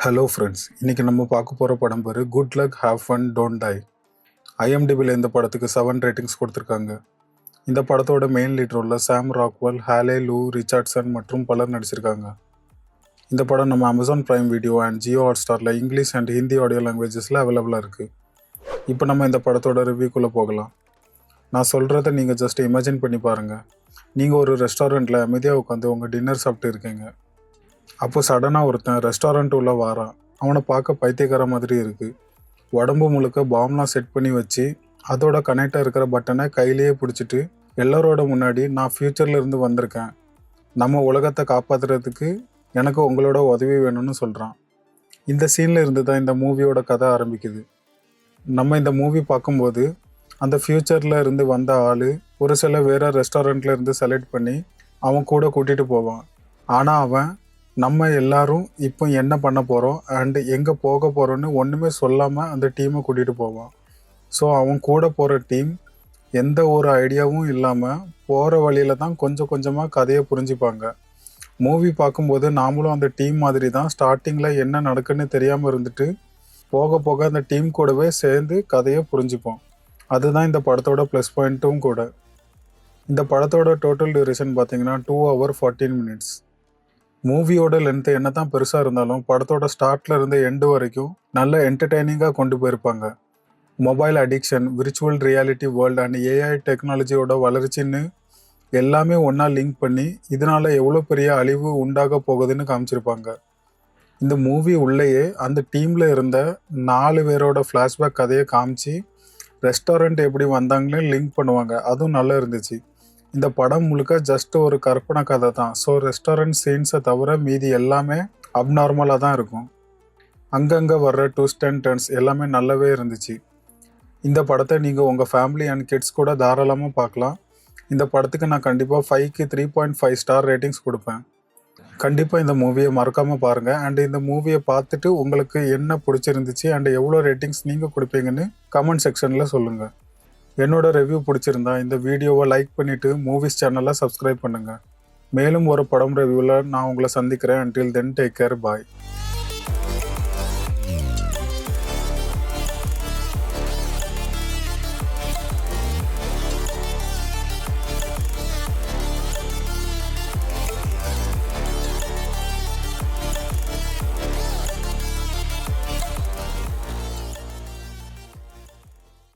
Hello friends, இன்றைக்கி நம்ம பார்க்க போகிற படம் பேர் good luck have fun don't die. ஐஎம்டிபியில் இந்த படத்துக்கு 7 ரேட்டிங்ஸ் கொடுத்துருக்காங்க. இந்த படத்தோட மெயின் லீட் ரோலில் சாம் ராக்வெல், ஹாலே லூ ரிச்சர்ட்சன் மற்றும் பலர் நடிச்சிருக்காங்க. இந்த படம் நம்ம Amazon Prime Video and Jio ஹாட்ஸ்டாரில் இங்கிலீஷ் அண்ட் ஹிந்தி ஆடியோ லாங்குவேஜஸில் அவைலபிளாக இருக்குது. இப்போ நம்ம இந்த படத்தோட ரிவ்யூக்குள்ளே போகலாம். நான் சொல்கிறத நீங்கள் ஜஸ்ட் இமேஜின் பண்ணி பாருங்கள். நீங்கள் ஒரு ரெஸ்டாரண்ட்டில் அமைதியாக உட்காந்து உங்கள் டின்னர் சாப்பிட்டு இருக்கீங்க. அப்போ சடனாக ஒருத்தன் ரெஸ்டாரண்ட் உள்ள வாரான். அவனை பார்க்க பைத்தியக்கார மாதிரி இருக்குது. உடம்பு முழுக்க பாம்லாம் செட் பண்ணி வச்சு அதோட கனெக்டாக இருக்கிற பட்டனை கையிலேயே பிடிச்சிட்டு எல்லாரோட முன்னாடி நான் ஃப்யூச்சரில் இருந்து வந்திருக்கேன், நம்ம உலகத்தை காப்பாற்றுறதுக்கு எனக்கு உங்களோட உதவி வேணும்னு சொல்கிறான். இந்த சீனில் இருந்து தான் இந்த மூவியோட கதை ஆரம்பிக்குது. நம்ம இந்த மூவி பார்க்கும்போது அந்த ஃப்யூச்சரில் இருந்து வந்த ஆள் ஒரு சில வேறு ரெஸ்டாரண்ட்டில் இருந்து செலக்ட் பண்ணி அவன் கூட கூட்டிகிட்டு போவான். ஆனால் அவன் நம்ம எல்லாரும் இப்போ என்ன பண்ண போகிறோம் அண்டு எங்கே போக போகிறோன்னு ஒன்றுமே சொல்லாமல் அந்த டீமை கூட்டிகிட்டு போவான். ஸோ அவன் கூட போகிற டீம் எந்த ஒரு ஐடியாவும் இல்லாமல் போகிற வழியில் தான் கொஞ்சம் கொஞ்சமாக கதையை புரிஞ்சுப்பாங்க. மூவி பார்க்கும்போது நாமளும் அந்த டீம் மாதிரி தான் ஸ்டார்டிங்கில் என்ன நடக்குன்னு தெரியாமல் இருந்துட்டு போக போக அந்த டீம் கூடவே சேர்ந்து கதையை புரிஞ்சுப்போம். அதுதான் இந்த படத்தோட ப்ளஸ் பாயிண்ட்டும் கூட. இந்த படத்தோட டோட்டல் டியூரேஷன் பார்த்தீங்கன்னா 2 hours 14 minutes. மூவியோட லென்த்து என்ன தான் பெருசாக இருந்தாலும் படத்தோட ஸ்டார்ட்ல இருந்து எண்டு வரைக்கும் நல்ல என்டர்டெய்னிங்காக கொண்டு போயிருப்பாங்க. Mobile addiction, virtual reality world and AI டெக்னாலஜியோட வளர்ச்சின்னு எல்லாமே ஒன்றா லிங்க் பண்ணி இதனால் எவ்வளோ பெரிய அழிவு உண்டாக போகுதுன்னு காமிச்சிருப்பாங்க. இந்த மூவி உள்ளேயே அந்த டீமில் இருந்த 4 பேரோட ஃப்ளாஷ்பேக் கதையை காமிச்சு ரெஸ்டாரண்ட் எப்படி வந்தாங்கன்னு லிங்க் பண்ணுவாங்க. அதுவும் நல்லா இருந்துச்சு. இந்த படம் முழுக்க ஜஸ்ட் ஒரு கற்பனை கதை தான். ஸோ ரெஸ்டாரண்ட் சீன்ஸை தவிர மீதி எல்லாமே அப்நார்மலாக தான் இருக்கும். அங்கங்கே வர்ற ட்விஸ்ட் அண்ட் டர்ன்ஸ் எல்லாமே நல்லாவே இருந்துச்சு. இந்த படத்தை நீங்கள் உங்கள் ஃபேமிலி அண்ட் கிட்ஸ் கூட தாராளமாக பார்க்கலாம். இந்த படத்துக்கு நான் கண்டிப்பாக 5க்கு 3.5 ஸ்டார் ரேட்டிங்ஸ் கொடுப்பேன். கண்டிப்பாக இந்த மூவியை மறக்காமல் பாருங்கள். அண்ட் இந்த மூவியை பார்த்துட்டு உங்களுக்கு என்ன பிடிச்சிருந்துச்சு அண்ட் எவ்வளோ ரேட்டிங்ஸ் நீங்கள் கொடுப்பீங்கன்னு கமெண்ட் செக்ஷனில் சொல்லுங்கள். என்னோட ரிவ்யூ பிடிச்சிருந்தா இந்த வீடியோவை லைக் பண்ணிவிட்டு மூவிஸ் சேனலை சப்ஸ்கிரைப் பண்ணுங்கள். மேலும் ஒரு படம் ரிவ்யூவில் நான் உங்களை சந்திக்கிறேன். until then take care, bye.